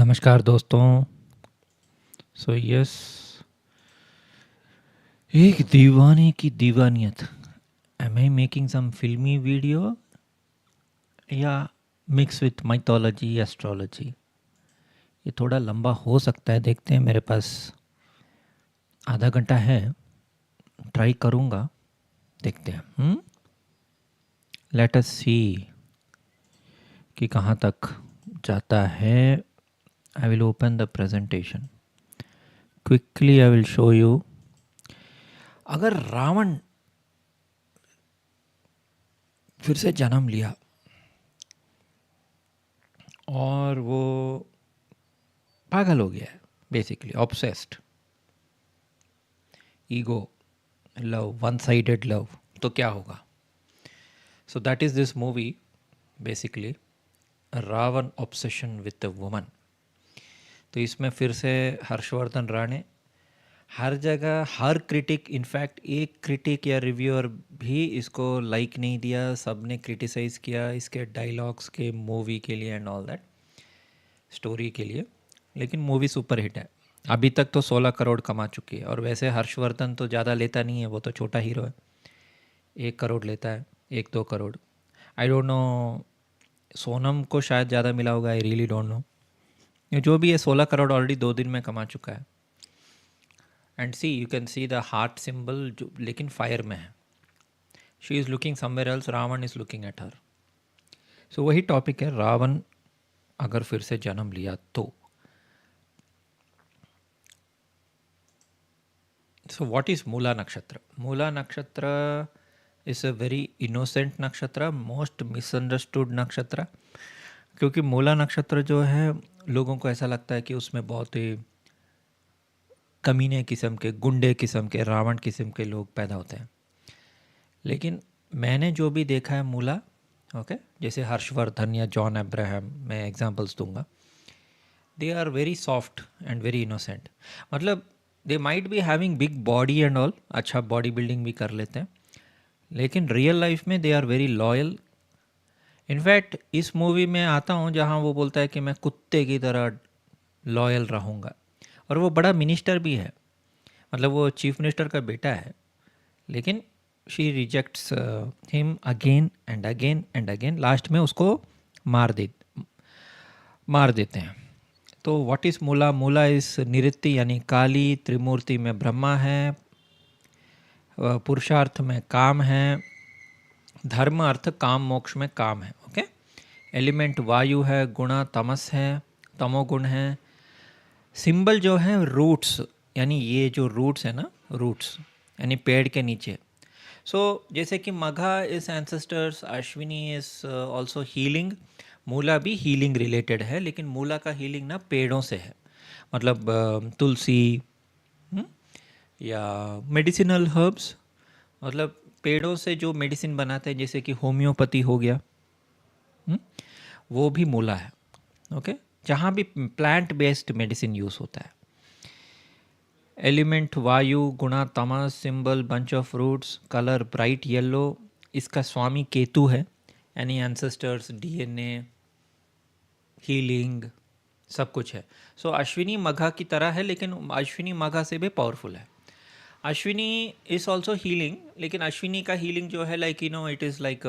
नमस्कार दोस्तों। So yes, एक Deewane ki Deewaniyat. M I making some फिल्मी वीडियो या मिक्स विथ माइथोलॉजी एस्ट्रोलॉजी? ये थोड़ा लंबा हो सकता है, देखते हैं। मेरे पास आधा घंटा है, ट्राई करूँगा, देखते हैं। लेट अस सी कि कहाँ तक जाता है। I will open the presentation quickly. I will show you. अगर रावण फिर से जन्म लिया और वो पागल हो गया है, basically obsessed, ego, love, one sided love, तो क्या होगा? So that is this movie basically, Ravan obsession with a woman. तो इसमें फिर से हर्षवर्धन राणे हर जगह, हर क्रिटिक, इनफैक्ट एक क्रिटिक या रिव्यूअर भी इसको लाइक नहीं दिया, सब ने क्रिटिसाइज़ किया इसके डायलॉग्स के, मूवी के लिए एंड ऑल दैट, स्टोरी के लिए। लेकिन मूवी सुपर हिट है। अभी तक तो 16 करोड़ कमा चुकी है। और वैसे हर्षवर्धन तो ज़्यादा लेता नहीं है, वो तो छोटा हीरो है, 1 करोड़ लेता है, 1-2 करोड़। आई डोंट नो, सोनम को शायद ज़्यादा मिला होगा, आई रियली डोंट नो। जो भी है, 16 करोड़ ऑलरेडी 2 दिन में कमा चुका है। And see, you can see the heart symbol, जो लेकिन फायर में है। She is looking somewhere else, Ravan is looking at her. So वही टॉपिक है, रावण अगर फिर से जन्म लिया तो। So what is Mula Nakshatra? Mula Nakshatra is a very innocent nakshatra, most misunderstood nakshatra. क्योंकि मूला नक्षत्र जो है, लोगों को ऐसा लगता है कि उसमें बहुत ही कमीने किस्म के, गुंडे किस्म के, रावण किस्म के लोग पैदा होते हैं। लेकिन मैंने जो भी देखा है मूला, ओके, जैसे हर्षवर्धन या जॉन अब्राहम, मैं एग्जांपल्स दूंगा, they are very soft and very innocent. मतलब they might be having big body and all, अच्छा बॉडी बिल्डिंग भी कर लेते हैं, लेकिन रियल लाइफ में they are very loyal. In fact इस मूवी में आता हूँ जहाँ वो बोलता है कि मैं कुत्ते की तरह लॉयल रहूँगा। और वो बड़ा मिनिस्टर भी है, मतलब वो चीफ मिनिस्टर का बेटा है, लेकिन she rejects him again and again and again. Last में उसको मार देते हैं। तो व्हाट इज़ मूला? मूला इस निऋत्ति यानी काली, त्रिमूर्ति में ब्रह्मा है, पुरुषार्थ में काम है, धर्म अर्थ काम मोक्ष में काम है। ओके, एलिमेंट वायु है, गुणा तमस है, तमोगुण है। सिंबल जो है रूट्स, यानी ये जो रूट्स है ना, रूट्स यानी पेड़ के नीचे। सो जैसे कि Magha is ancestors, Ashwini is also healing, Mula भी हीलिंग रिलेटेड है, लेकिन मूला का हीलिंग ना पेड़ों से है। मतलब तुलसी, हम्म, या मेडिसिनल हर्ब्स, मतलब पेड़ों से जो मेडिसिन बनाते हैं, जैसे कि होम्योपैथी हो गया, हम्म, वो भी मूला है। ओके, जहाँ भी प्लांट बेस्ड मेडिसिन यूज़ होता है। एलिमेंट वायु, गुणा तमस, symbol bunch of fruits, colour bright yellow. इसका स्वामी केतु है, यानी एंसेस्टर्स, डीएनए, हीलिंग, सब कुछ है। सो अश्विनी मघा की तरह है, लेकिन अश्विनी मघा से भी पावरफुल है। अश्विनी इज ऑल्सो हीलिंग, लेकिन अश्विनी का हीलिंग जो है, like you know, it is like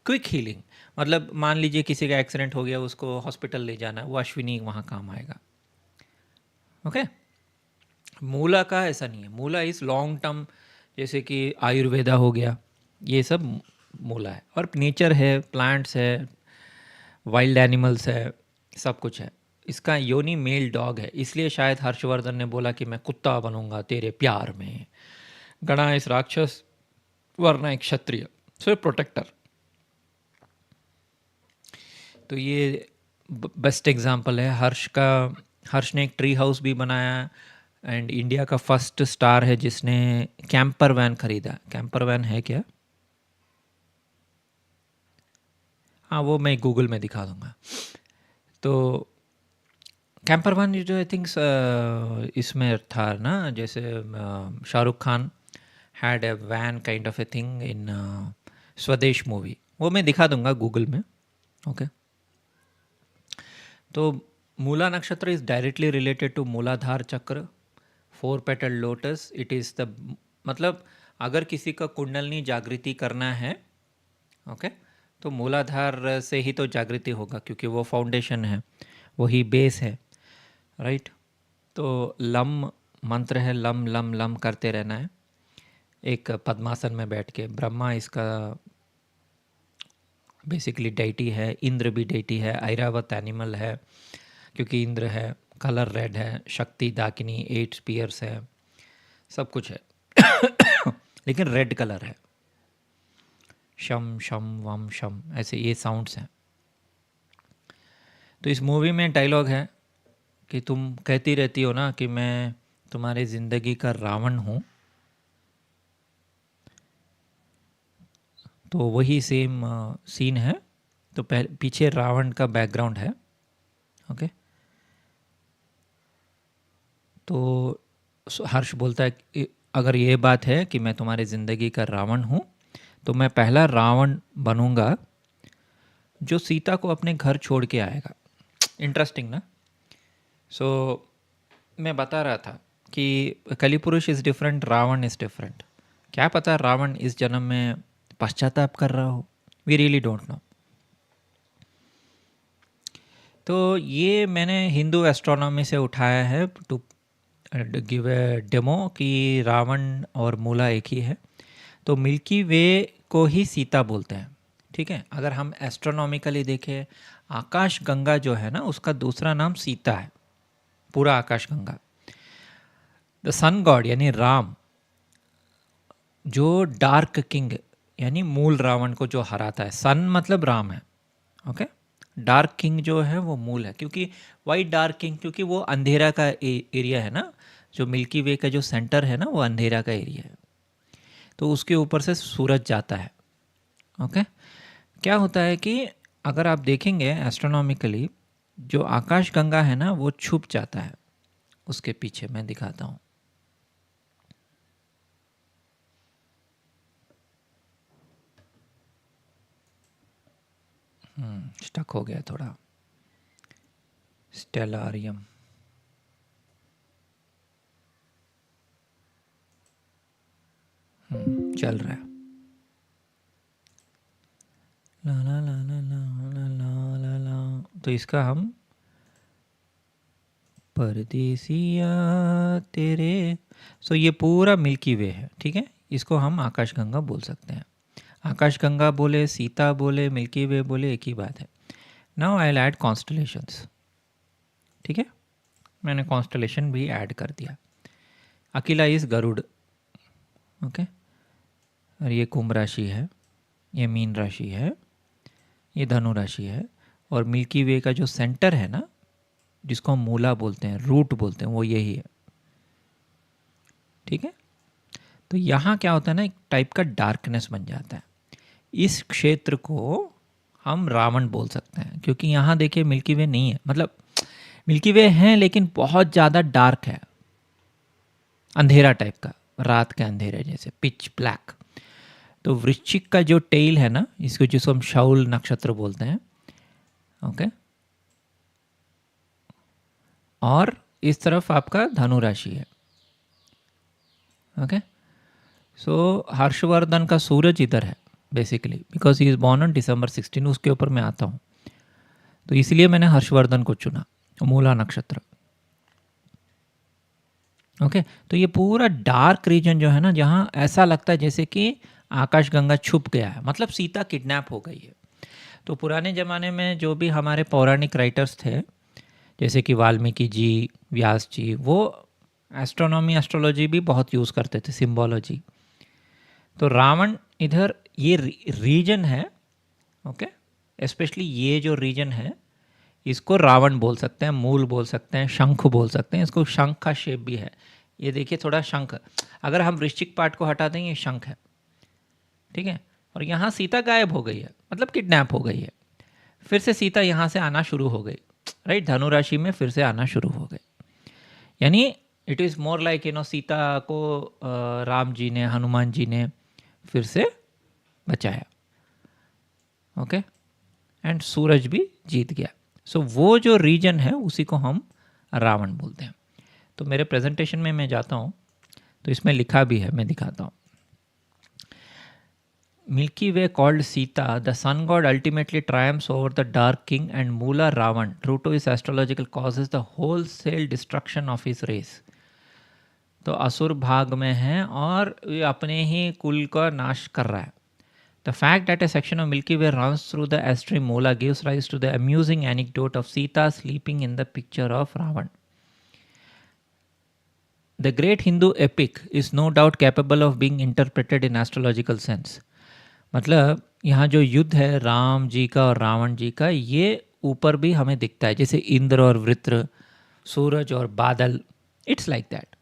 quick healing. मतलब मान लीजिए किसी का एक्सीडेंट हो गया, उसको हॉस्पिटल ले जाना है, वो अश्विनी वहाँ काम आएगा। ओके, मूला का ऐसा नहीं है। मूला इज़ लॉन्ग टर्म, जैसे कि आयुर्वेदा हो गया, ये सब मूला है। और नेचर है, प्लांट्स है, वाइल्ड एनिमल्स है, सब कुछ है। इसका योनि मेल डॉग है, इसलिए शायद हर्षवर्धन ने बोला कि मैं कुत्ता बनूंगा तेरे प्यार में। गणा इस राक्षस, वरना एक क्षत्रिय, सो प्रोटेक्टर। तो ये बेस्ट एग्जांपल है हर्ष का। हर्ष ने एक ट्री हाउस भी बनाया, एंड इंडिया का फर्स्ट स्टार है जिसने कैंपर वैन खरीदा। कैंपर वैन है क्या? हाँ, वो मैं गूगल में दिखा दूंगा। तो कैंपर वैन जो आई थिंक इसमें था ना, जैसे Shahrukh Khan had a one kind of a thing in Swades movie, वो मैं दिखा दूंगा गूगल में। ओके, तो Mula nakshatra is directly related to मूलाधार चक्र, 4 petal lotus. It is the, मतलब अगर किसी का कुंडलनी जागृति करना है, ओके, तो मूलाधार से ही तो जागृति होगा, क्योंकि वो फाउंडेशन है, वही बेस है, राइट. तो लम मंत्र है, लम लम लम करते रहना है, एक पद्मासन में बैठ के. ब्रह्मा इसका बेसिकली डेटी है, इंद्र भी डेटी है, ऐरावत एनिमल है क्योंकि इंद्र है, कलर रेड है, शक्ति दाकिनी 8 स्पीयर्स है, सब कुछ है लेकिन रेड कलर है. शम शम वम शम, ऐसे ये साउंड्स हैं. तो इस मूवी में डायलॉग है कि तुम कहती रहती हो ना कि मैं तुम्हारी ज़िंदगी का रावण हूँ, तो वही सेम सीन है. तो पीछे रावण का बैकग्राउंड है, ओके. तो हर्ष बोलता है कि अगर ये बात है कि मैं तुम्हारी ज़िंदगी का रावण हूँ, तो मैं पहला रावण बनूंगा जो सीता को अपने घर छोड़ के आएगा. इंटरेस्टिंग ना. सो मैं बता रहा था कि Kalipurush is different, Ravan is different. क्या पता रावण इस जन्म में पश्चाताप कर रहा हो, वी रियली डोंट नो. तो ये मैंने हिंदू एस्ट्रोनॉमी से उठाया है टू गिव ए डेमो कि रावण और मूला एक ही है. तो मिल्की वे को ही सीता बोलते हैं, ठीक है. अगर हम एस्ट्रोनॉमिकली देखें, आकाश गंगा जो है ना, उसका दूसरा नाम सीता है, पूरा आकाश गंगा. द सन गॉड यानी राम, जो डार्क किंग यानी मूल रावण को जो हराता है, सन मतलब राम है, ओके. डार्क किंग जो है वो मूल है, क्योंकि वाई डार्क किंग, क्योंकि वो अंधेरा का एरिया है ना. जो मिल्की वे का जो सेंटर है ना, वो अंधेरा का एरिया है, तो उसके ऊपर से सूरज जाता है, ओके. क्या होता है कि अगर आप देखेंगे एस्ट्रोनॉमिकली, जो आकाश गंगा है ना, वो छुप जाता है उसके पीछे. मैं दिखाता हूँ. स्टक हो गया थोड़ा. स्टेलारियम, चल रहा है. ला ला ला ला ला ला ला ला ला. तो इसका हम परदेसिया तेरे, सो ये पूरा मिल्की वे है, ठीक है. इसको हम आकाश गंगा बोल सकते हैं. आकाश गंगा बोले, सीता बोले, मिल्की वे बोले, एक ही बात है. Now I will add constellations, ठीक है. मैंने कॉन्स्टलेशन भी ऐड कर दिया. अकेला इस गरुड़, ओके. और ये कुंभ राशि है, ये मीन राशि है, ये धनु राशि है. और मिल्की वे का जो सेंटर है ना, जिसको हम मूला बोलते हैं, रूट बोलते हैं, वो यही है, ठीक है. तो यहाँ क्या होता है ना, एक टाइप का डार्कनेस बन जाता है. इस क्षेत्र को हम रावण बोल सकते हैं, क्योंकि यहाँ देखिए मिल्की वे नहीं है, मतलब मिल्की वे हैं लेकिन बहुत ज़्यादा डार्क है, अंधेरा टाइप का, रात के अंधेरे जैसे, पिच ब्लैक. तो वृश्चिक का जो टेल है ना, इसको जिसको हम शाउल नक्षत्र बोलते हैं, ओके. और इस तरफ आपका धनु राशि है, ओके. सो हर्षवर्धन का सूरज इधर है basically, because he is born on December 16. उसके ऊपर मैं आता हूँ, तो इसलिए मैंने हर्षवर्धन को चुना, मूला नक्षत्र, ओके. तो ये पूरा डार्क रीजन जो है ना, जहाँ ऐसा लगता है जैसे कि आकाश गंगा छुप गया है, मतलब सीता किडनैप हो गई है. तो पुराने ज़माने में जो भी हमारे पौराणिक राइटर्स थे, जैसे कि वाल्मीकि जी, व्यास जी, वो एस्ट्रोनॉमी एस्ट्रोलॉजी भी बहुत यूज़ करते थे, सिम्बोलॉजी. तो रावण इधर ये रीजन है, ओके. स्पेशली ये जो रीजन है, इसको रावण बोल सकते हैं, मूल बोल सकते हैं, शंख बोल सकते हैं. इसको शंख का शेप भी है, ये देखिए थोड़ा शंख. अगर हम वृश्चिक पार्ट को हटा दें, ये शंख है, ठीक है. और यहाँ सीता गायब हो गई है, मतलब किडनैप हो गई है. फिर से सीता यहाँ से आना शुरू हो गई, राइट. धनु राशि में फिर से आना शुरू हो गई. यानी it is more like Sita को राम जी ने, हनुमान जी ने फिर से बचाया, ओके. एंड सूरज भी जीत गया. सो वो जो रीजन है उसी को हम रावण बोलते हैं। तो मेरे प्रेजेंटेशन में मैं जाता हूँ, तो इसमें लिखा भी है, मैं दिखाता हूँ। Milky Way called Sita, the sun god ultimately triumphs over the dark king and Moola Ravan, true to his astrological causes the wholesale destruction of his race. तो असुर भाग में है और ये अपने ही कुल का नाश कर रहा है। The fact that a section of Milky Way runs through the asteroid Moola gives rise to the amusing anecdote of Sita sleeping in the picture of Ravan. The great Hindu epic is no doubt capable of being interpreted in astrological sense. मतलब यहाँ जो युद्ध है राम जी का और रावण जी का, ये ऊपर भी हमें दिखता है, जैसे इंद्र और वृत्र, सूरज और बादल, it's like that.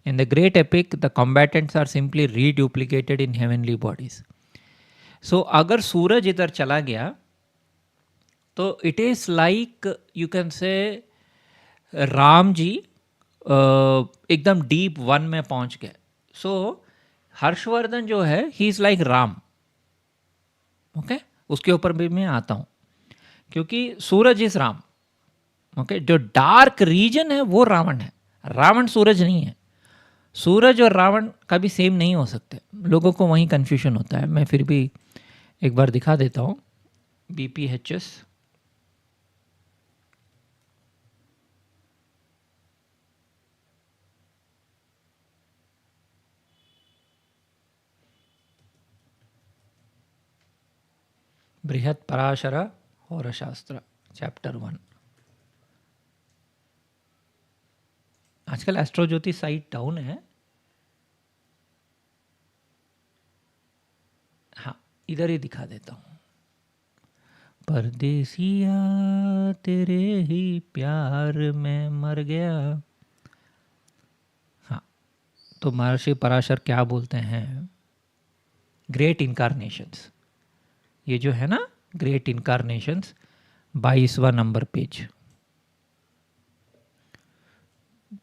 In the great epic the combatants are simply reduplicated in heavenly bodies. So अगर सूरज इधर चला गया तो it is like you can say Ram जी एकदम डीप वन में पहुंच गए। सो हर्षवर्धन जो है he is like Ram. Okay उसके ऊपर भी मैं आता हूँ, क्योंकि सूरज इज राम। ओके जो डार्क रीजन है वो रावण है, रावण सूरज नहीं है। सूरज और रावण कभी सेम नहीं हो सकते, लोगों को वहीं कन्फ्यूजन होता है। मैं फिर भी एक बार दिखा देता हूँ। BPHS बृहद पराशर होरशास्त्र चैप्टर 1। आजकल एस्ट्रोज्योति साइट डाउन है। हाँ इधर ही दिखा देता हूँ। परदेसिया तेरे ही प्यार में मर गया। हाँ तो महर्षि पराशर क्या बोलते हैं, ग्रेट इनकारनेशंस, ये जो है ना ग्रेट इनकारनेशंस, 22वां नंबर पेज।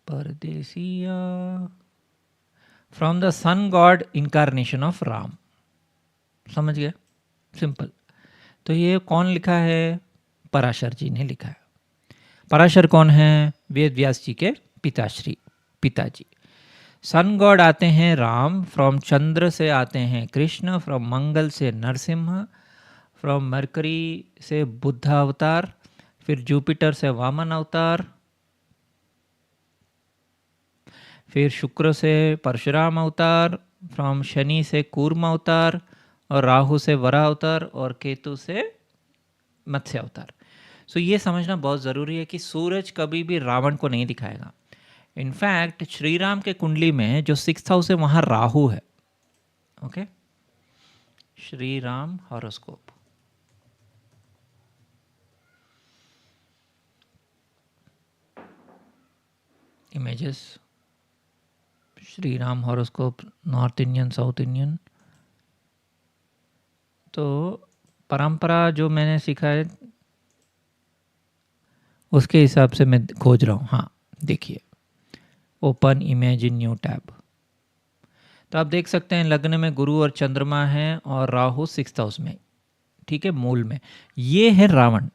परदेसिया from the sun god incarnation of Ram. समझ गए, सिंपल। तो ये कौन लिखा है, पराशर जी ने लिखा है। पराशर कौन है, वेद व्यास जी के पिताजी। सन गॉड आते हैं राम, फ्रॉम चंद्र से आते हैं कृष्ण, फ्रॉम मंगल से नरसिम्हा, फ्रॉम मरकरी से बुद्ध अवतार, फिर जुपिटर से वामन अवतार, फिर शुक्र से परशुराम अवतार, फ्रॉम शनि से कूर्म अवतार, और राहु से वराह अवतार, और केतु से मत्स्य अवतार। सो ये समझना बहुत ज़रूरी है कि सूरज कभी भी रावण को नहीं दिखाएगा। इनफैक्ट श्री राम के कुंडली में जो 6th हाउस है वहाँ राहु है। Okay Shri Ram horoscope, images, Shri Ram horoscope, north Indian, south Indian. तो परंपरा जो मैंने सीखा है उसके हिसाब से मैं खोज रहा हूँ। हाँ देखिए, open image in new tab. तो आप देख सकते हैं लग्न में गुरु और चंद्रमा है और राहु 6th हाउस में, ठीक है, मूल में। ये है रावण।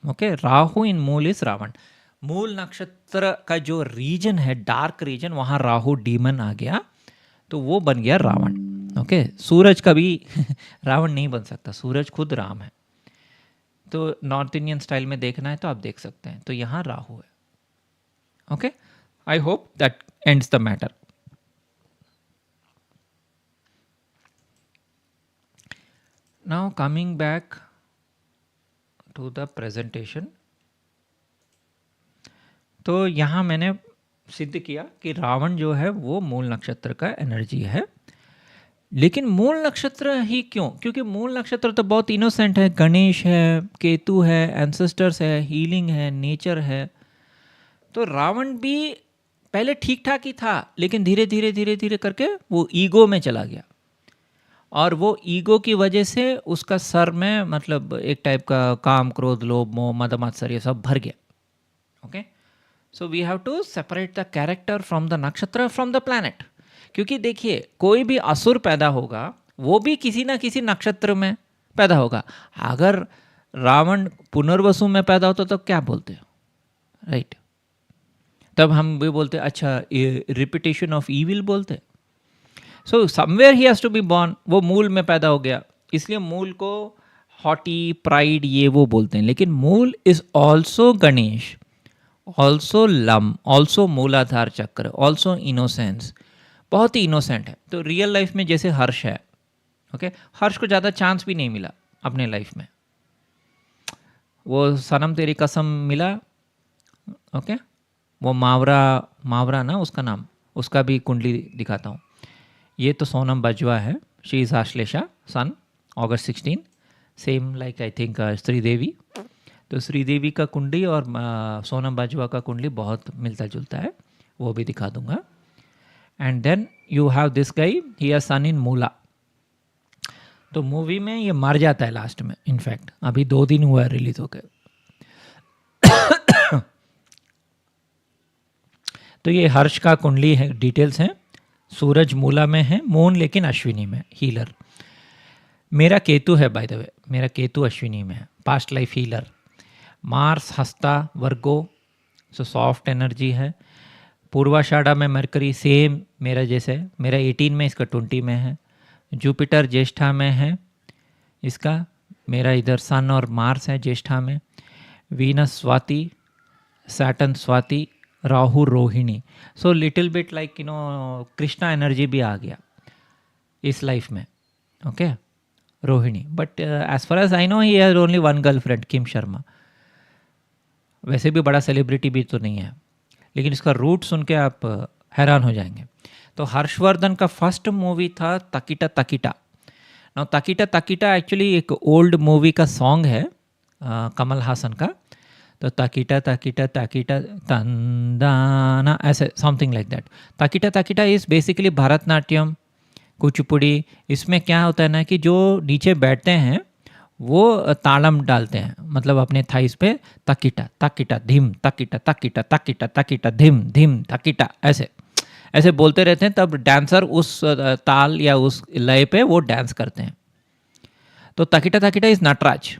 ओके राहु इन मूल इज रावण। मूल नक्षत्र का जो रीजन है डार्क रीजन, वहाँ राहु डीमन आ गया तो वो बन गया रावण। ओके सूरज कभी रावण नहीं बन सकता, सूरज खुद राम है। तो नॉर्थ इंडियन स्टाइल में देखना है तो आप देख सकते हैं। तो यहाँ राहु है। Okay I hope that ends the matter. Now coming back to the presentation. तो यहाँ मैंने सिद्ध किया कि रावण जो है वो मूल नक्षत्र का एनर्जी है। लेकिन मूल नक्षत्र ही क्यों? क्योंकि मूल नक्षत्र तो बहुत इनोसेंट है, गणेश है, केतु है, एंसेस्टर्स है, हीलिंग है, नेचर है। तो रावण भी पहले ठीक ठाक ही था, लेकिन धीरे धीरे धीरे धीरे करके वो ईगो में चला गया, और वो ईगो की वजह से उसका सर में मतलब एक टाइप का काम, क्रोध, लोभ, मोह, मद मात्सर्य सब भर गया। Okay so we have to separate the character from the nakshatra from the planet. क्योंकि देखिए कोई भी असुर पैदा होगा वो भी किसी ना किसी नक्षत्र में पैदा होगा। अगर रावण पुनर्वसु में पैदा होता तो क्या बोलते हैं, राइट? तब हम भी बोलते अच्छा रिपीटेशन ऑफ ईविल बोलते। So somewhere he has to be born, वो मूल में पैदा हो गया, इसलिए मूल को हॉटी प्राइड ये वो बोलते हैं। लेकिन मूल is also Ganesh, also lump, also मूलाधार चक्र, ऑल्सो इनोसेंस, बहुत ही इनोसेंट है। तो रियल लाइफ में जैसे हर्ष है, ओके, हर्ष को ज़्यादा चांस भी नहीं मिला अपने लाइफ में, वो सनम तेरी कसम मिला, ओके, वो मावरा ना उसका नाम, उसका भी कुंडली दिखाता हूँ। ये तो सोनम बाजवा है, she is Ashlesha sun August 16, same like I think Sridevi. तो श्रीदेवी का कुंडली और सोनम बाजवा का कुंडली बहुत मिलता जुलता है, वो भी दिखा दूंगा। And then you have this guy, he has सन इन मूला। तो मूवी में ये मर जाता है लास्ट में, इनफैक्ट अभी 2 दिन हुआ है रिलीज होकर। तो ये हर्ष का कुंडली है, डिटेल्स हैं। सूरज मूला में है, मून लेकिन अश्विनी में, हीलर। मेरा केतु है बाय द वे, मेरा केतु अश्विनी में है, पास्ट लाइफ हीलर। मार्स हस्ता वर्गो, सो सॉफ्ट एनर्जी है। पूर्वाषाढ़ा में मरकरी सेम मेरा जैसे, मेरा 18 में, इसका 20 में है। जुपिटर ज्येष्ठा में है इसका, मेरा इधर सन और मार्स है ज्येष्ठा में। Venus Swati, Saturn Swati, Rahu Rohini. So little bit like Krishna energy भी आ गया इस लाइफ में, okay, Rohini. But as far as I know he has only one girlfriend, Kim Sharma. वैसे भी बड़ा सेलिब्रिटी भी तो नहीं है, लेकिन इसका रूट सुन के आप हैरान हो जाएंगे। तो हर्षवर्धन का फर्स्ट मूवी था तकिटा तकिटा। नाउ तकिटा तकिटा एक्चुअली एक ओल्ड मूवी का सॉन्ग है कमल हासन का। तो तकिटा तकिटा तकिटा तंदाना, ऐसे समथिंग लाइक दैट। तकिटा तकिटा इज़ बेसिकली भरतनाट्यम, कुचिपुड़ी। इसमें क्या होता है ना कि जो नीचे बैठते हैं वो तालम डालते हैं, मतलब अपने थाइस पे तकिटा तकिटा धिम तकिटा तकिटा तकिटा तकिटा धिम धिम तकिटा, ऐसे ऐसे बोलते रहते हैं। तब डांसर उस ताल या उस लय पे वो डांस करते हैं। तो तकिटा तकिटा is Nataraj,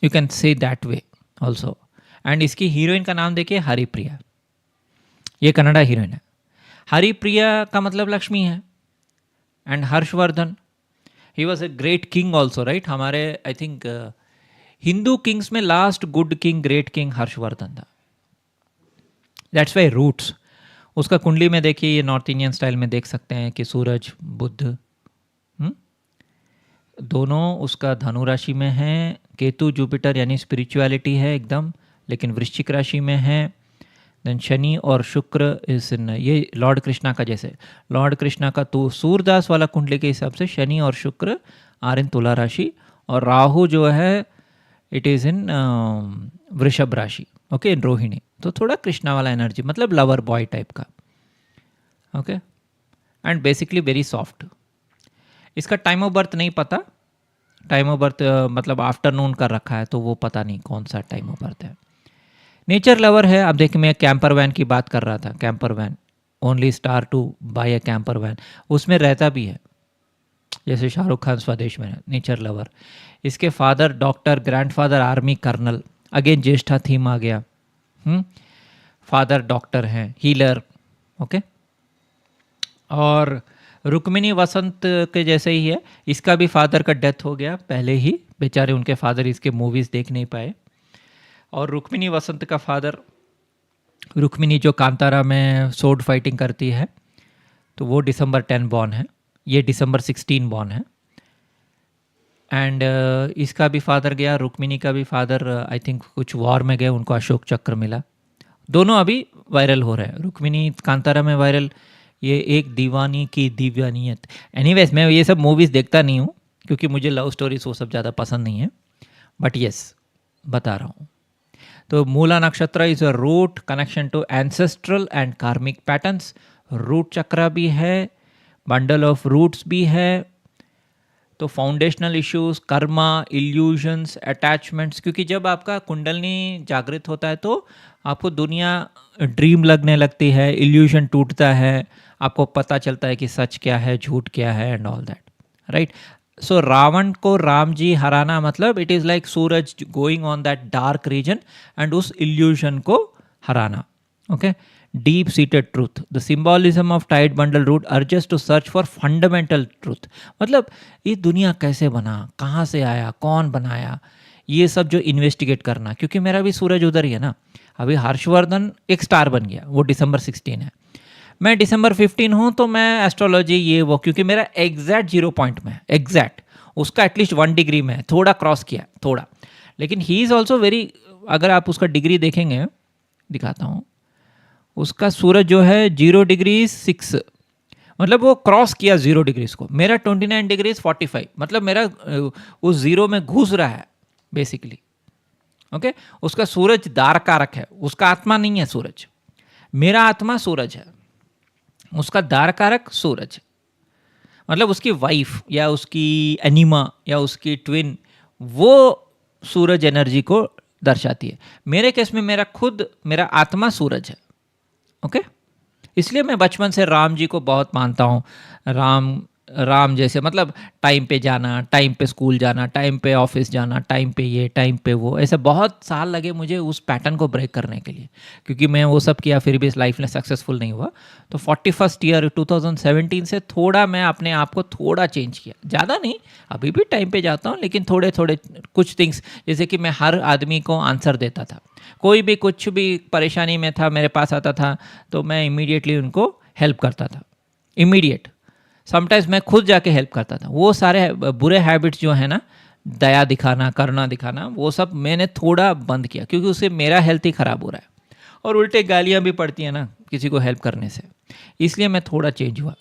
you can say that way also. And इसकी हीरोइन का नाम देखिए हरिप्रिया, ये कन्नड़ा हीरोइन है। हरिप्रिया का मतलब लक्ष्मी है। And Harshvardhan, he was a great king also, right? हमारे आई थिंक हिंदू किंग्स में last good king, great king Harshvardhan था। That's why roots. उसका कुंडली में देखिए, ये नॉर्थ इंडियन स्टाइल में देख सकते हैं कि सूरज बुध दोनों उसका धनु राशि में है। केतु जुपिटर यानी स्पिरिचुअलिटी है एकदम, लेकिन वृश्चिक राशि में है। देन शनि और शुक्र इस ये लॉर्ड कृष्णा का, जैसे लॉर्ड कृष्णा का तो सूरदास वाला कुंडली के हिसाब से शनि और शुक्र आर इन तुला राशि, और राहु जो है इट इज़ इन वृषभ राशि, ओके, इन रोहिणी। तो थोड़ा कृष्णा वाला एनर्जी, मतलब लवर बॉय टाइप का, okay. And basically very soft. इसका टाइम ऑफ बर्थ नहीं पता, टाइम ऑफ बर्थ मतलब आफ्टरनून का रखा है, तो वो पता नहीं कौन सा टाइम ऑफ बर्थ है। नेचर लवर है। अब देखिए, मैं कैंपर वैन की बात कर रहा था, camper van, only star to buy a camper van, उसमें रहता भी है, जैसे शाहरुख खान स्वदेश में है, नेचर लवर। इसके father doctor, grandfather army colonel, again Jyeshtha theme आ गया। फादर डॉक्टर हैं, हीलर, ओके। और रुक्मिणी वसंत के जैसे ही है, इसका भी फादर का डेथ हो गया पहले ही, बेचारे उनके फादर इसके मूवीज़ देख नहीं पाए। और रुक्मिणी वसंत का फादर, रुक्मिणी जो कांतारा में सोर्ड फाइटिंग करती है, तो वो December 10 बॉर्न है, ये December 16 बॉर्न है। एंड इसका भी फादर गया, रुक्मिणी का भी फादर आई थिंक कुछ वॉर में गए, उनको अशोक चक्र मिला। दोनों अभी वायरल हो रहे हैं, रुक्मिणी कांतारा में वायरल, ये एक दीवानी की दीवानियत। एनीवेज, मैं ये सब मूवीज़ देखता नहीं हूँ क्योंकि मुझे लव स्टोरीज वो सब ज़्यादा पसंद नहीं है, बट यस बता रहा हूँ। तो Mula nakshatra is a root connection to ancestral and karmic patterns. Root chakra भी है, बंडल ऑफ रूट्स भी है। तो foundational issues, karma, illusions, attachments, क्योंकि जब आपका कुंडलनी जागृत होता है तो आपको दुनिया ड्रीम लगने लगती है, इल्यूजन टूटता है, आपको पता चलता है कि सच क्या है, झूठ क्या है, and all that, right. So Ravan को राम जी हराना मतलब it is like suraj going on that dark region and उस इल्यूशन को हराना. Okay. Deep seated truth, the symbolism of tied bundle root urges to search for fundamental truth. मतलब ये दुनिया कैसे बना, कहाँ से आया, कौन बनाया, ये सब जो इन्वेस्टिगेट करना. क्योंकि मेरा भी सूरज उधर ही है ना. अभी हर्षवर्धन एक स्टार बन गया, वो दिसंबर 16 है, मैं दिसंबर 15 हूँ, तो मैं एस्ट्रोलॉजी ये वो, क्योंकि मेरा एग्जैक्ट 0 पॉइंट में है, एग्जैक्ट उसका एटलीस्ट 1 डिग्री में है, थोड़ा क्रॉस किया थोड़ा. लेकिन ही इज़ ऑल्सो वेरी, अगर आप उसका डिग्री देखेंगे, दिखाता हूँ, उसका सूरज जो है 0 डिग्री 6, मतलब वो क्रॉस किया 0 डिग्रीज को. मेरा 29 डिग्रीज 45, मतलब मेरा उस जीरो में घुस रहा है बेसिकली. ओके. उसका सूरज दार कारक है, उसका आत्मा नहीं है सूरज, मेरा आत्मा सूरज है, उसका दार कारक सूरज, मतलब उसकी वाइफ या उसकी एनिमा या उसकी ट्विन, वो सूरज एनर्जी को दर्शाती है. मेरे केस में मेरा आत्मा सूरज है. ओके. इसलिए मैं बचपन से राम जी को बहुत मानता हूँ. राम जैसे, मतलब टाइम पे जाना, टाइम पे स्कूल जाना, टाइम पे ऑफिस जाना, टाइम पे ये, टाइम पे वो, ऐसे बहुत साल लगे मुझे उस पैटर्न को ब्रेक करने के लिए, क्योंकि मैं वो सब किया फिर भी इस लाइफ में सक्सेसफुल नहीं हुआ. तो 41st ईयर 2017 से थोड़ा मैं अपने आप को थोड़ा चेंज किया, ज़्यादा नहीं, अभी भी टाइम पे जाता हूँ, लेकिन थोड़े थोड़े कुछ थिंग्स, जैसे कि मैं हर आदमी को आंसर देता था. कोई भी कुछ भी परेशानी में था, मेरे पास आता था, तो मैं इमीडिएटली उनको हेल्प करता था, इमीडिएट. समटाइम्स मैं खुद जाके हेल्प करता था. वो सारे बुरे हैबिट्स जो है ना, दया दिखाना, करुणा दिखाना, वो सब मैंने थोड़ा बंद किया, क्योंकि उससे मेरा हेल्थ ही ख़राब हो रहा है, और उल्टे गालियाँ भी पड़ती हैं ना किसी को हेल्प करने से, इसलिए मैं थोड़ा चेंज हुआ.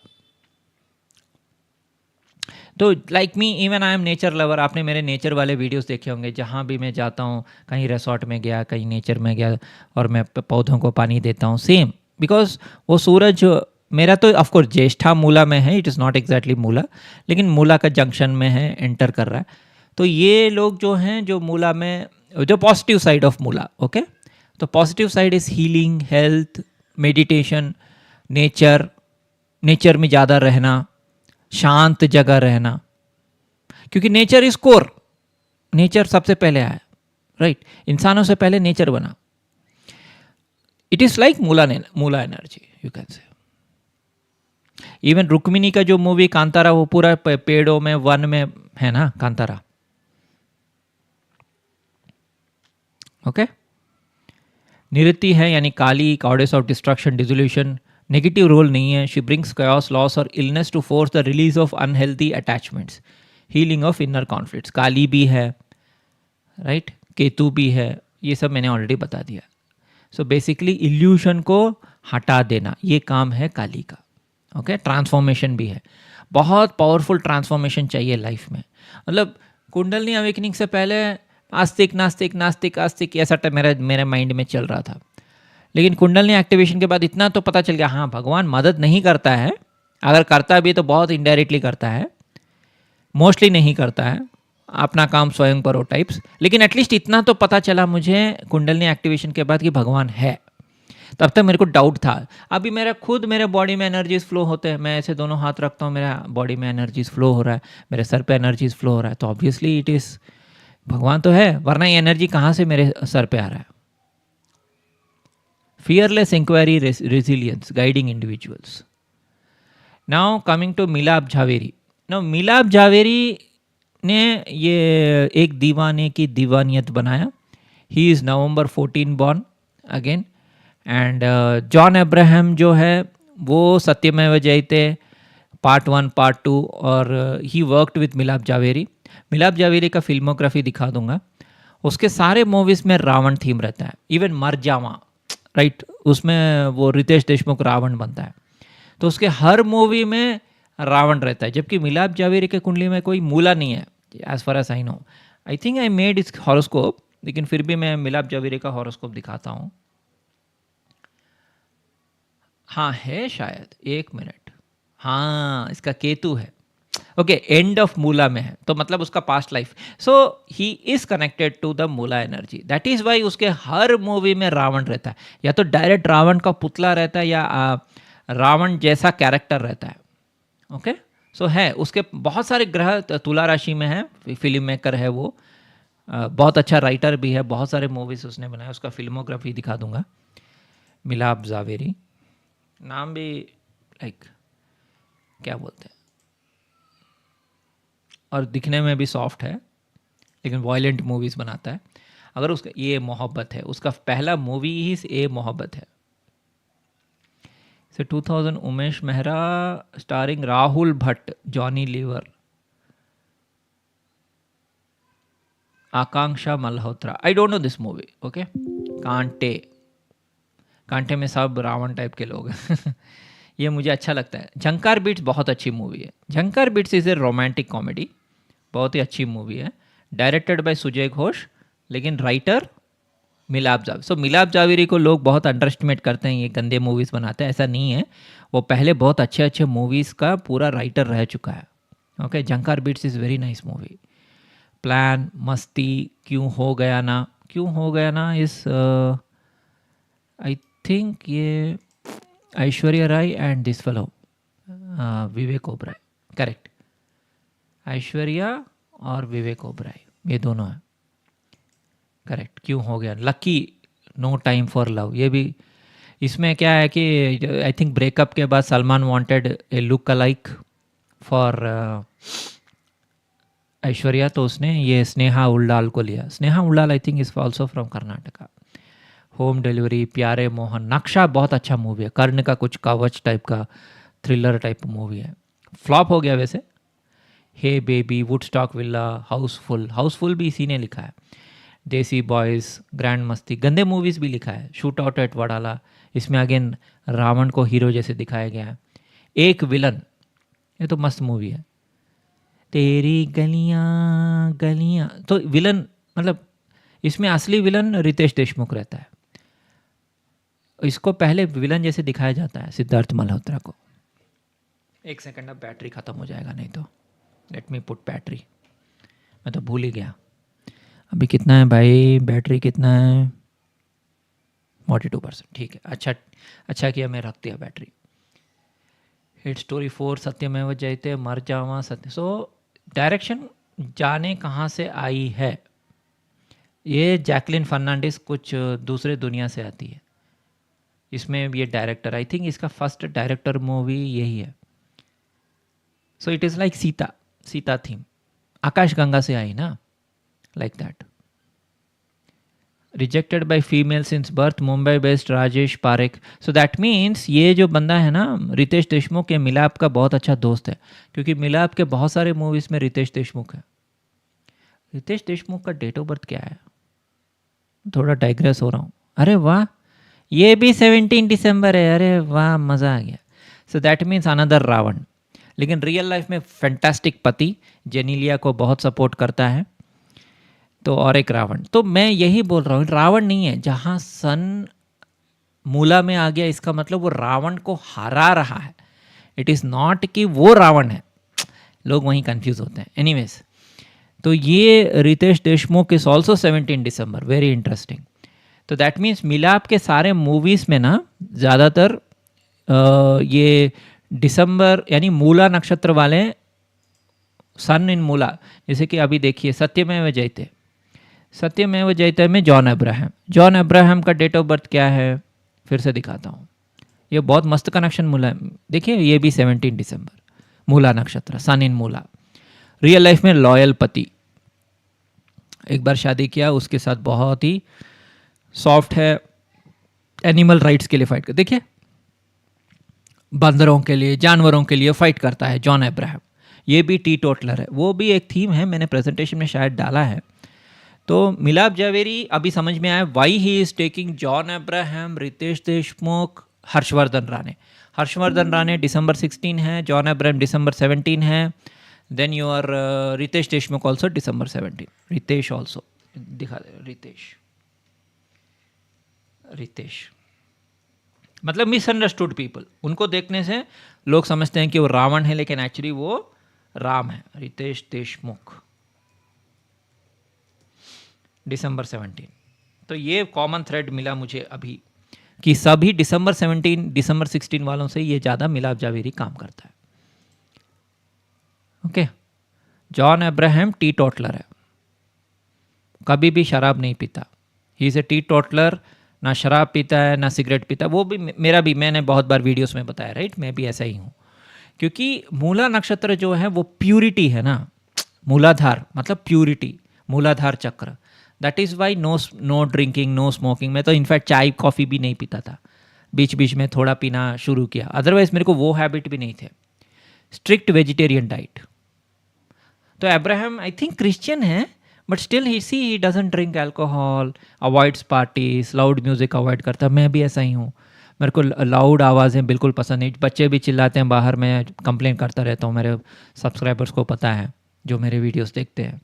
तो like me, even I am nature lover. आपने मेरे नेचर वाले वीडियोस देखे होंगे, जहाँ भी मैं जाता हूँ, कहीं रिसोर्ट में गया, कहीं नेचर में गया, और मैं पौधों को पानी देता हूँ, सेम, बिकॉज वो सूरज मेरा तो ऑफकोर्स ज्येष्ठा मूला में है, इट इज़ नॉट एग्जैक्टली मूला, लेकिन मूला का जंक्शन में है, एंटर कर रहा है. तो ये लोग जो हैं, जो मूला में, जो positive side of Mula. Okay. तो positive side is healing, health, meditation, nature में ज़्यादा रहना, शांत जगह रहना, क्योंकि नेचर इज कोर, नेचर सबसे पहले आया, राइट. इंसानों से पहले नेचर बना. It is like Mula energy, you can से. इवन रुक्मिणी का जो मूवी कांतारा, वो पूरा पेड़ों में, वन में है ना कांतारा. ओके. निरति है, यानी Kali, goddess of destruction, dissolution. Negative role नहीं है. शी ब्रिंग्स chaos, लॉस और illness to force the release of unhealthy attachments, healing of inner conflicts. Kali भी है, राइट. केतु भी है, ये सब मैंने ऑलरेडी बता दिया. सो बेसिकली इल्यूशन को हटा देना, ये काम है काली का. ओके. ट्रांसफॉर्मेशन भी है, बहुत पावरफुल ट्रांसफॉर्मेशन चाहिए लाइफ में. मतलब कुंडलनी अवेकनिंग से पहले आस्तिक नास्तिक, नास्तिक आस्तिक, ऐसा मेरे माइंड में चल रहा था. लेकिन कुंडलनी एक्टिवेशन के बाद इतना तो पता चल गया, हाँ भगवान मदद नहीं करता है, अगर करता भी तो बहुत इनडायरेक्टली करता है, मोस्टली नहीं करता है, अपना काम स्वयं करो टाइप्स. लेकिन एटलीस्ट इतना तो पता चला मुझे कुंडलनी एक्टिवेशन के बाद कि भगवान है. तब तक मेरे को डाउट था. अभी मेरे बॉडी में एनर्जीज फ्लो होते हैं, मैं ऐसे दोनों हाथ रखता हूँ, मेरा बॉडी में एनर्जीज फ्लो हो रहा है, मेरे सर पे एनर्जीज फ्लो हो रहा है, तो ऑब्वियसली इट इज़ भगवान तो है, वरना ये एनर्जी कहाँ से मेरे सर पे आ रहा है. Fearless inquiry, resilience, guiding individuals. Now coming to मिलाप झावेरी. Now मिलाप झावेरी ने ये एक दीवाने की दीवानियत बनाया. He is November 14 born again. And John Abraham जो है वो सत्यमेव जयते पार्ट 1 पार्ट 2, और ही वर्कड विथ मिलाप झावेरी. मिलाप झावेरी का फिल्मोग्राफी दिखा दूंगा. उसके सारे मूवीज़ में रावण थीम रहता है. इवन मर जावा, राइट, उसमें वो रितेश देशमुख रावण बनता है, तो उसके हर मूवी में रावण रहता है. जबकि मिलाप झावेरी के कुंडली में कोई मूला नहीं है, as far as I know. I think I made its horoscope, लेकिन फिर भी मैं मिलाप झावेरी का हॉरोस्कोप दिखाता हूँ. हाँ है शायद, 1 मिनट. हाँ, इसका केतु है. ओके, एंड ऑफ मूला में है, तो मतलब उसका past life. So he is connected to the Mula energy. That is why उसके हर मूवी में रावण रहता है, या तो डायरेक्ट रावण का पुतला रहता है, या रावण जैसा कैरेक्टर रहता है. ओके, सो है उसके बहुत सारे ग्रह तुला राशि में है, फिल्म मेकर है वो, बहुत अच्छा राइटर भी है, बहुत सारे मूवीज उसने बनाए, उसका फिल्मोग्राफी दिखा दूंगा। मिलाप जावेरी नाम भी लाइक क्या बोलते हैं, और दिखने में भी सॉफ्ट है लेकिन वॉयलेंट मूवीज़ बनाता है। अगर उसका ये मोहब्बत है, उसका पहला मूवी ही ये मोहब्बत है। से 2000 Umesh Mehra starring Rahul Bhatt, Johnny Lever, Akanksha Malhotra. I don't know this movie. Okay, Kaante, Kaante में सब रावण टाइप के लोग हैं ये मुझे अच्छा लगता है। झंकार बिट्स बहुत अच्छी मूवी है। Jhankaar beats is a romantic comedy, बहुत ही अच्छी मूवी है, डायरेक्टेड बाय सुजय घोष, लेकिन राइटर मिलाप जावेरी। सो मिलाप जावेरी को लोग बहुत अंडर एस्टिमेट करते हैं, ये गंदे मूवीज़ बनाते हैं, ऐसा नहीं है। वो पहले बहुत अच्छे अच्छे मूवीज़ का पूरा राइटर रह चुका है। Okay, Jhankaar beats is very nice movie. Plan, Masti, क्यों हो गया ना, क्यों हो गया ना इस आई थिंक ये Aishwarya Rai and this fellow Vivek Oberoi, correct, Aishwarya और विवेक ओबराय, ये दोनों हैं, करेक्ट। क्यों हो गया, lucky, no time for love, ये भी। इसमें क्या है कि आई थिंक ब्रेकअप के बाद Salman wanted A look alike for Aishwarya, तो उसने ये स्नेहा उल्लाल को लिया। Sneha Ullal I think is also from Karnataka. Home delivery, प्यारे मोहन, नक्शा बहुत अच्छा मूवी है, कर्ण का कुछ कवच टाइप का थ्रिलर टाइप मूवी है, फ्लॉप हो गया वैसे। Hey Baby, Woodstock Villa, Housefull, Housefull भी इसी ने लिखा है। देसी बॉयज़, ग्रैंड मस्ती, गंदे मूवीज़ भी लिखा है। शूट आउट एट वडाला, इसमें अगेन रावण को हीरो जैसे दिखाया गया है। एक विलन, ये तो मस्त मूवी है। तेरी गलियां गलियां, तो विलन मतलब इसमें असली विलन रितेश देशमुख रहता है, इसको पहले विलन जैसे दिखाया जाता है सिद्धार्थ मल्होत्रा को। एक सेकंड, अब बैटरी ख़त्म हो जाएगा नहीं तो, लेट मी पुट बैटरी, मैं तो भूल ही गया। अभी कितना है भाई, बैटरी कितना है, 42%, ठीक है। अच्छा किया मैं रख दिया बैटरी। हिट स्टोरी 4, सत्यमेव जयते, मर जावा सत्य। सो डायरेक्शन जाने कहाँ से आई है, ये जैकलिन फर्नांडिस कुछ दूसरे दुनिया से आती है। इसमें ये डायरेक्टर, आई थिंक इसका फर्स्ट डायरेक्टर मूवी यही है। So it is like Sita theme, Aakash Ganga से आई ना, like that. Rejected by female since birth, Mumbai based Rajesh Parekh. So that means ये जो बंदा है ना रितेश देशमुख, ये मिलाप का बहुत अच्छा दोस्त है, क्योंकि मिलाप के बहुत सारे मूवीज में रितेश देशमुख है। रितेश देशमुख का डेट ऑफ बर्थ क्या है, थोड़ा डाइग्रेस हो रहा हूँ। अरे वाह, ये भी 17 दिसंबर है, अरे वाह मज़ा आ गया। So that means another Ravan, लेकिन रियल लाइफ में फैंटास्टिक पति, जेनिलिया को बहुत सपोर्ट करता है, तो और एक रावण। तो मैं यही बोल रहा हूँ, रावण नहीं है, जहाँ सन मूला में आ गया इसका मतलब वो रावण को हरा रहा है। इट इज़ नॉट कि वो रावण है, लोग वहीं कंफ्यूज होते हैं। एनीवेज, तो ये Riteish Deshmukh is also 17 December, very interesting. तो दैट मीन्स मिलाप के सारे मूवीज़ में ना ज़्यादातर ये दिसंबर यानी मूला नक्षत्र वाले, सन इन मूला, जैसे कि अभी देखिए सत्यमेव जयते, सत्यमेव जयते में जॉन अब्राहम का डेट ऑफ बर्थ क्या है, फिर से दिखाता हूँ। ये बहुत मस्त कनेक्शन मूला, देखिए ये भी 17 दिसंबर, मूला नक्षत्र, सन इन मूला। रियल लाइफ में लॉयल पति, एक बार शादी किया, उसके साथ बहुत ही सॉफ्ट है, एनिमल राइट्स के लिए फाइट कर, देखिए बंदरों के लिए, जानवरों के लिए फाइट करता है जॉन अब्राहम। ये भी टी टोटलर है, वो भी एक थीम है, मैंने प्रेजेंटेशन में शायद डाला है। तो मिलाप जावेरी अभी समझ में आया why he is taking John Abraham, Riteish Deshmukh, Harshvardhan Rane December 16 है, जॉन अब्राहम दिसंबर 17 है, then your Riteish Deshmukh also December 17, Riteish also दिखा दे, रितेश मतलब मिसअंडरस्टूड पीपल, उनको देखने से लोग समझते हैं कि वो रावण है, लेकिन एक्चुअली वो राम है। रितेश देशमुख दिसंबर 17। तो ये कॉमन थ्रेड मिला मुझे अभी कि सभी दिसंबर 17 दिसंबर 16 वालों से ये ज़्यादा मिलाप जावेरी काम करता है। Okay, John Abraham T toddler है, कभी भी शराब नहीं पीता, he is A T toddler, ना शराब पीता है ना सिगरेट पीता। वो भी मेरा भी, मैंने बहुत बार वीडियोस में बताया, राइट, मैं भी ऐसा ही हूँ। क्योंकि मूला नक्षत्र जो है वो प्यूरिटी है ना, मूलाधार मतलब purity, Muladhara chakra, that is why no drinking, no smoking. मैं तो इनफैक्ट चाय कॉफ़ी भी नहीं पीता था, बीच बीच में थोड़ा पीना शुरू किया, अदरवाइज मेरे को वो हैबिट भी नहीं थे। Strict vegetarian diet. तो अब्राहम आई थिंक क्रिश्चियन है, but still he doesn't drink alcohol, avoids parties, loud music avoid करता है। मैं भी ऐसा ही हूँ, मेरे को लाउड आवाज़ें बिल्कुल पसंद नहीं। बच्चे भी चिल्लाते हैं बाहर, मैं कंप्लेन करता रहता हूँ, मेरे सब्सक्राइबर्स को पता है जो मेरे वीडियोस देखते हैं।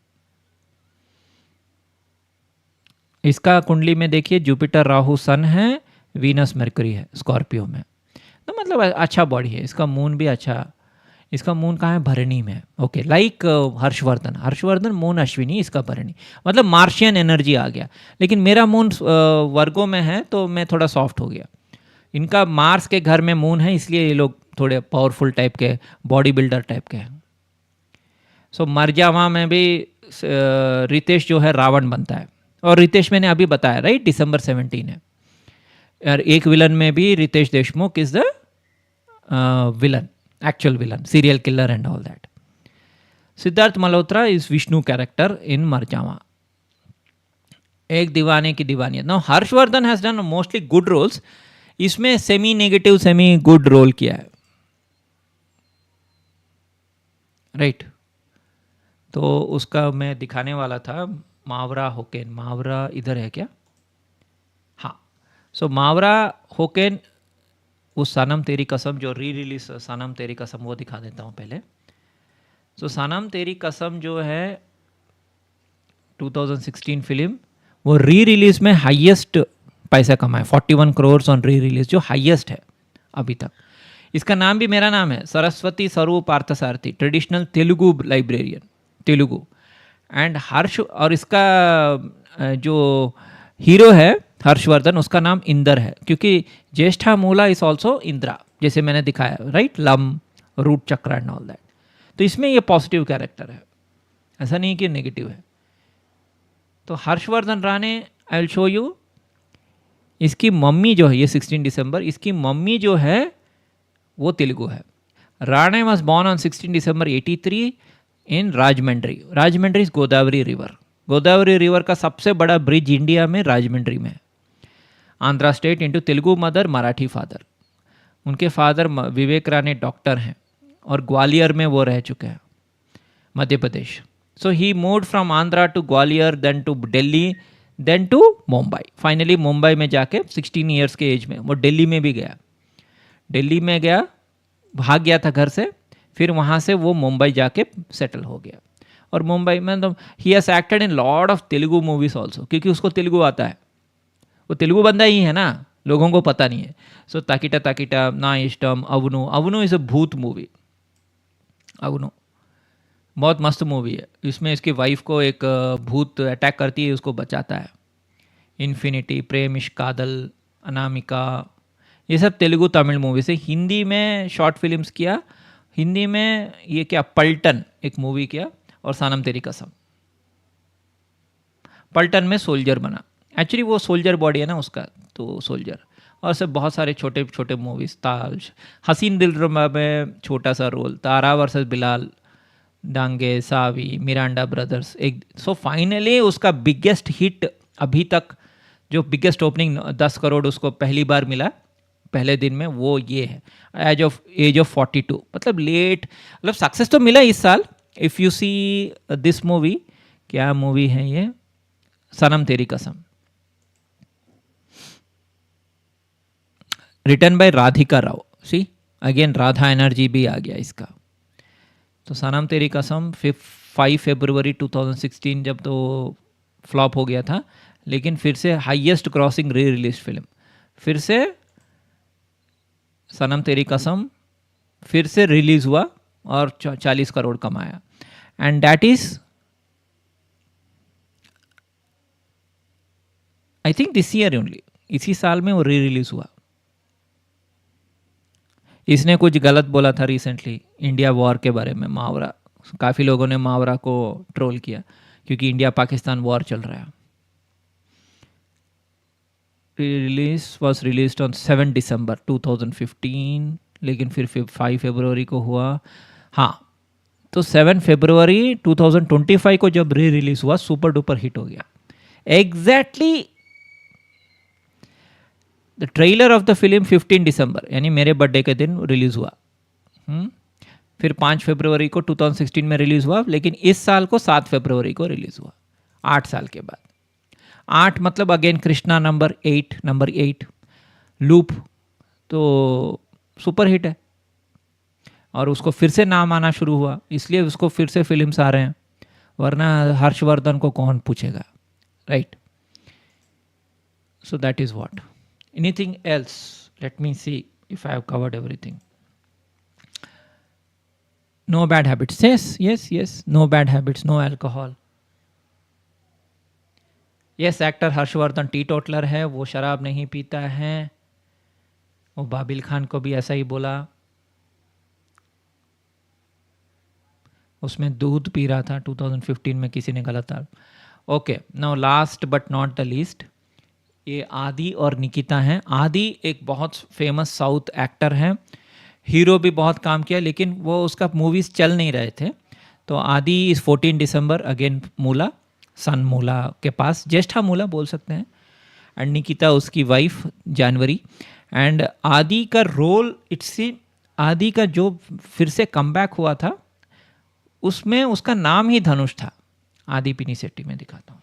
इसका कुंडली में देखिए, जुपिटर राहु सन है, वीनस मरकरी है स्कॉर्पियो में, तो मतलब अच्छा बॉडी है इसका। मून भी अच्छा, इसका मून कहाँ है, भरणी में। Okay, like Harshvardhan, Harshvardhan moon Ashwini, इसका भरणी, मतलब मार्शियन एनर्जी आ गया। लेकिन मेरा मून वर्गों में है तो मैं थोड़ा सॉफ्ट हो गया। इनका मार्स के घर में मून है, इसलिए ये लोग थोड़े पावरफुल टाइप के, बॉडी बिल्डर टाइप के हैं। सो मरजावा में भी रितेश जो है रावण बनता है, और रितेश मैंने अभी बताया, राइट, December 17 है। और एक विलन में भी Riteish Deshmukh is the villain, actual villain, serial killer and all that. Siddharth Malhotra is Vishnu character in Marjaavaan. एक Deewane ki Deewaniyat. Now Harshvardhan has done mostly good roles, इसमें semi negative semi good role किया है, राइट। तो उसका मैं दिखाने वाला था, मावरा होकेन, मावरा इधर है क्या, हाँ। सो मावरा होकेन, उस सनम तेरी कसम जो री रिलीज सनम तेरी कसम, वो दिखा देता हूँ पहले। सो सनम तेरी कसम जो है 2016 फिल्म, वो री रिलीज में हाईएस्ट पैसा कमाए, 41 करोड़ ऑन री रिलीज, जो हाईएस्ट है अभी तक। इसका नाम भी मेरा नाम है, Saraswati Swarup Parthasarathy, traditional Telugu librarian, Telugu. And Harsh, और इसका जो हीरो है हर्षवर्धन, उसका नाम इंदर है, क्योंकि ज्येष्ठा मूला इज ऑल्सो इंद्रा, जैसे मैंने दिखाया, राइट, लम, रूट चक्र एंड ऑल दैट। तो इसमें ये पॉजिटिव कैरेक्टर है, ऐसा नहीं कि नेगेटिव है। तो Harshvardhan Rane, I will show you, इसकी मम्मी जो है, ये 16 दिसंबर, इसकी मम्मी जो है वो तेलुगु है। Rane was born on 16 December 83 in Rajahmundry. Rajahmundry is Godavari river, Godavari river का सबसे बड़ा ब्रिज इंडिया में राजमंड्री में है। Andhra state, into Telugu mother, Marathi father. उनके फादर विवेक राणे डॉक्टर हैं, और ग्वालियर में वो रह चुके हैं, Madhya Pradesh. So he moved from Andhra to Gwalior, then to Delhi, then to Mumbai. Finally Mumbai में जाके 16 ईयर्स के एज में वो दिल्ली में भी गया, दिल्ली में गया, भाग गया था घर से, फिर वहाँ से वो मुंबई जाके सेटल हो गया। और मुंबई में तो he has acted in lot of Telugu movies also, क्योंकि उसको तेलुगु आता है, वो तेलुगु बंदा ही है ना, लोगों को पता नहीं है। सो ताकिटा ताकिटा, ना इष्टम, अवनु, अवनु इज अ भूत मूवी, अवनु बहुत मस्त मूवी है। इसमें इसकी वाइफ को एक भूत अटैक करती है, उसको बचाता है। इन्फिनिटी, प्रेम इश्क कादल, अनामिका, ये सब तेलुगु तमिल मूवी से। हिंदी में शॉर्ट फिल्म्स किया, हिंदी में ये क्या, पलटन एक मूवी किया, और सनम तेरी कसम। पलटन में सोल्जर बना, एक्चुअली वो सोल्जर बॉडी है ना उसका, तो सोल्जर। और सब बहुत सारे छोटे छोटे मूवीज, ताल, हसीन दिलरुबा में छोटा सा रोल, तारा वर्सेस बिलाल, डांगे, सावी, मिरांडा ब्रदर्स एक। सो फाइनली उसका बिगेस्ट हिट अभी तक, जो बिगेस्ट ओपनिंग 10 करोड़ उसको पहली बार मिला पहले दिन में, वो ये है, एज ऑफ 42, मतलब लेट, मतलब सक्सेस तो मिला इस साल। If you see this movie, क्या मूवी है ये, Sanam Teri Kasam, written by Radhika Rao. See again Radha energy भी आ गया इसका। तो सनम तेरी कसम 5 फरवरी 2016 जब तो फ्लॉप हो गया था, लेकिन फिर से highest crossing re release film, फिर से सनम तेरी कसम फिर से रिलीज हुआ और 40 करोड़ कमाया। And that is I think this year only, इसी साल में वो री रिलीज हुआ। इसने कुछ गलत बोला था रिसेंटली इंडिया वॉर के बारे में, मावरा, काफ़ी लोगों ने मावरा को ट्रोल किया क्योंकि इंडिया पाकिस्तान वॉर चल रहा है. रिलीज वॉज रिलीज ऑन 7 दिसंबर 2015, लेकिन फिर 5 फरवरी को हुआ. हाँ, तो 7 फरवरी 2025 को जब री रिलीज हुआ सुपर डुपर हिट हो गया. Exactly the trailer of the film 15 दिसंबर यानी मेरे बर्थडे के दिन रिलीज हुआ. फिर 5 फरवरी को 2016 में रिलीज हुआ, लेकिन इस साल को 7 फरवरी को रिलीज हुआ, 8 साल के बाद. 8 मतलब अगेन कृष्णा नंबर 8 लूप तो सुपर हिट है और उसको फिर से नाम आना शुरू हुआ, इसलिए उसको फिर से फिल्म्स आ रहे हैं, वरना हर्षवर्धन को कौन पूछेगा, right. So that is what. Anything else? Let me see if I have covered everything. No bad habits. Yes. No bad habits. No alcohol. Yes, actor Harshvardhan teetotaller है, वो शराब नहीं पीता है. वो बाबिल खान को भी ऐसा ही बोला, उसमें दूध पी रहा था 2015 में, किसी ने गलत था. Okay, now last but not the least, ये आदि और निकिता हैं. आदि एक बहुत फेमस साउथ एक्टर हैं, हीरो भी बहुत काम किया, लेकिन वो उसका मूवीज़ चल नहीं रहे थे. तो आदि इस 14 दिसंबर अगेन मूला, सन मूला के पास, ज्येष्ठा मूला बोल सकते हैं, एंड निकिता उसकी वाइफ जनवरी. एंड आदि का रोल आदि का जो फिर से कमबैक हुआ था उसमें उसका नाम ही धनुष था. आदि पिनिसेट्टी में दिखाता हूँ.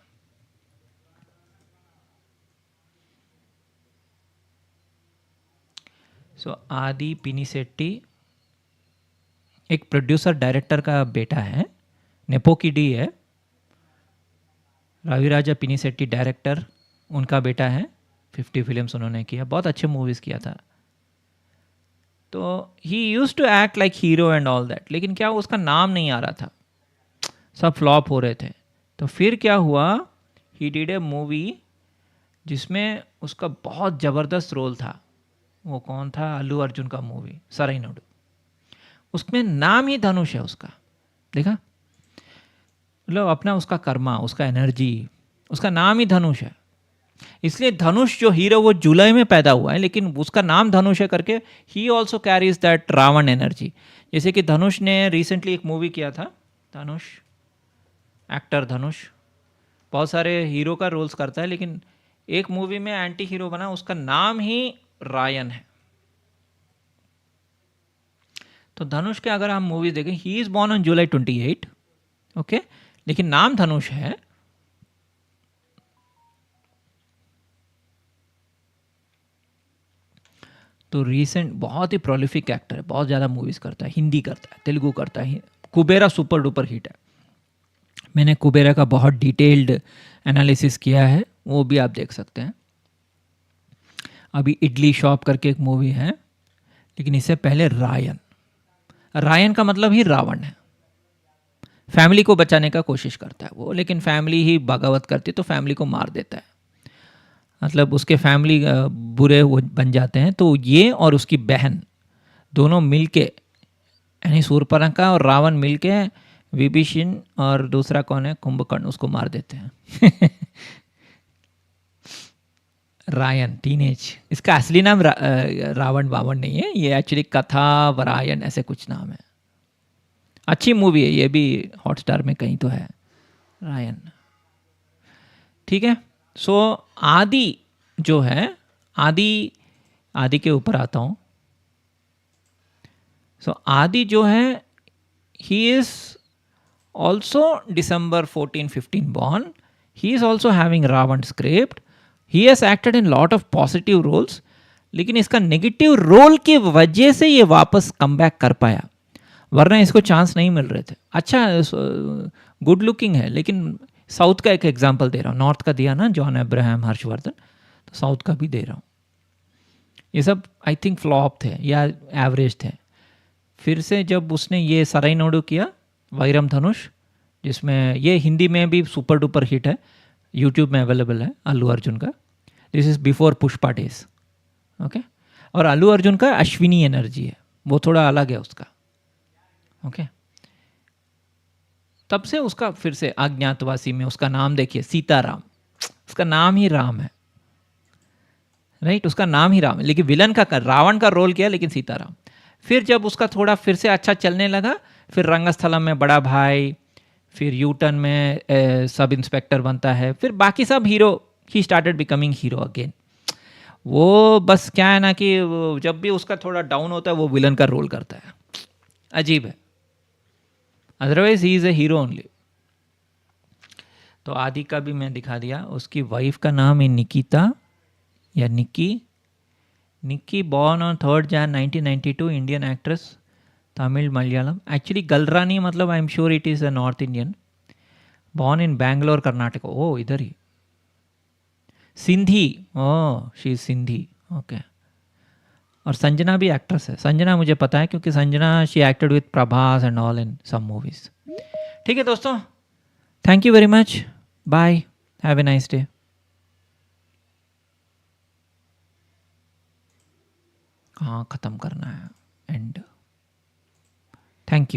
सो आदि पिनिसेट्टी एक प्रोड्यूसर डायरेक्टर का बेटा है, नेपोकिडी है. रविराजा पिनिसेट्टी डायरेक्टर, उनका बेटा है. 50 फिल्म्स उन्होंने किया, बहुत अच्छे मूवीज़ किया था. तो he used to act like hero and all that, लेकिन क्या उसका नाम नहीं आ रहा था, सब फ्लॉप हो रहे थे. तो फिर क्या हुआ, ही डिड ए मूवी जिसमें उसका बहुत ज़बरदस्त रोल था. वो कौन था? अल्लू अर्जुन का मूवी सराइनोडु. उसमें नाम ही धनुष है उसका. देखा, मतलब अपना उसका कर्मा, उसका एनर्जी, उसका नाम ही धनुष है. इसलिए धनुष जो हीरो वो जुलाई में पैदा हुआ है, लेकिन उसका नाम धनुष है करके he also carries that Ravan energy. जैसे कि धनुष ने रिसेंटली एक मूवी किया था, धनुष एक्टर धनुष बहुत सारे हीरो का रोल्स करता है, लेकिन एक मूवी में एंटी हीरो बना, उसका नाम ही रायन है. तो धनुष के अगर हम मूवी देखें, he is born on July 28, okay, लेकिन नाम धनुष है. तो रीसेंट बहुत ही प्रोलिफिक एक्टर है, बहुत ज़्यादा मूवीज़ करता है, हिंदी करता है, तेलुगु करता है. कुबेरा सुपर डुपर हिट है. मैंने कुबेरा का बहुत डिटेल्ड एनालिसिस किया है, वो भी आप देख सकते हैं. अभी इडली शॉप करके एक मूवी है, लेकिन इससे पहले रायन का मतलब ही रावण है. फैमिली को बचाने का कोशिश करता है वो, लेकिन फैमिली ही बगावत करती है तो फैमिली को मार देता है. मतलब उसके फैमिली बुरे वो बन जाते हैं. तो ये और उसकी बहन दोनों मिलके, यानी शूर्पणखा और रावण मिलके विभीषण और दूसरा कौन है, कुंभकर्ण, उसको मार देते हैं. रायन टीनेज, इसका असली नाम रावण बावण नहीं है, ये एक्चुअली कथा वरायन ऐसे कुछ नाम है. अच्छी मूवी है, ये भी हॉटस्टार में कहीं तो है, रायन. ठीक है. सो आदि जो है, आदि के ऊपर आता हूँ. सो आदि जो है, he is also December 14-15 born. He is also having Ravan script. He has acted in lot of positive roles. लेकिन इसका नेगेटिव रोल की वजह से ये वापस कमबैक कर पाया, वरना इसको चांस नहीं मिल रहे थे. अच्छा गुड लुकिंग है, लेकिन साउथ का एक एग्जांपल दे रहा हूँ. नॉर्थ का दिया ना जॉन अब्राहम, हर्षवर्धन, तो साउथ का भी दे रहा हूँ. ये सब आई थिंक फ्लॉप थे या एवरेज थे. फिर से जब उसने ये सराइनोडु किया, वैरम धनुष, जिसमें ये हिंदी में भी सुपर डुपर हिट है, यूट्यूब में अवेलेबल है, अल्लू अर्जुन का. This is before Pushpa days, okay. और अल्लू अर्जुन का अश्विनी एनर्जी है, वो थोड़ा अलग है उसका, ओके. तब से उसका फिर से अज्ञातवासी में उसका नाम देखिए सीताराम, उसका नाम ही राम है, राइट, उसका नाम ही राम है, लेकिन विलन का रावण का रोल किया लेकिन सीताराम। फिर जब उसका थोड़ा फिर से अच्छा चलने लगा, फिर रंगस्थलम में बड़ा भाई, फिर यूटर्न में सब इंस्पेक्टर बनता है, फिर बाकी सब hero, he started becoming hero again. वो बस क्या है ना कि जब भी उसका थोड़ा डाउन होता है वो विलन का रोल करता है, अजीब है, otherwise he is a hero only. तो आदि का भी मैं दिखा दिया, उसकी वाइफ का नाम है निकिता या Nikki, Nikki born on 3rd Jan 1992, Indian actress, Tamil Malayalam, actually Galrani मतलब I am sure it is a north Indian, born in Bangalore Karnataka, ओ इधर ही, Sindhi, oh she is Sindhi, okay. और संजना भी एक्ट्रेस है, संजना मुझे पता है क्योंकि Sanjana she acted with Prabhas and all in some movies. ठीक है दोस्तों, thank you very much, bye, have a nice day. कहाँ ख़त्म करना है एंड, थैंक यू।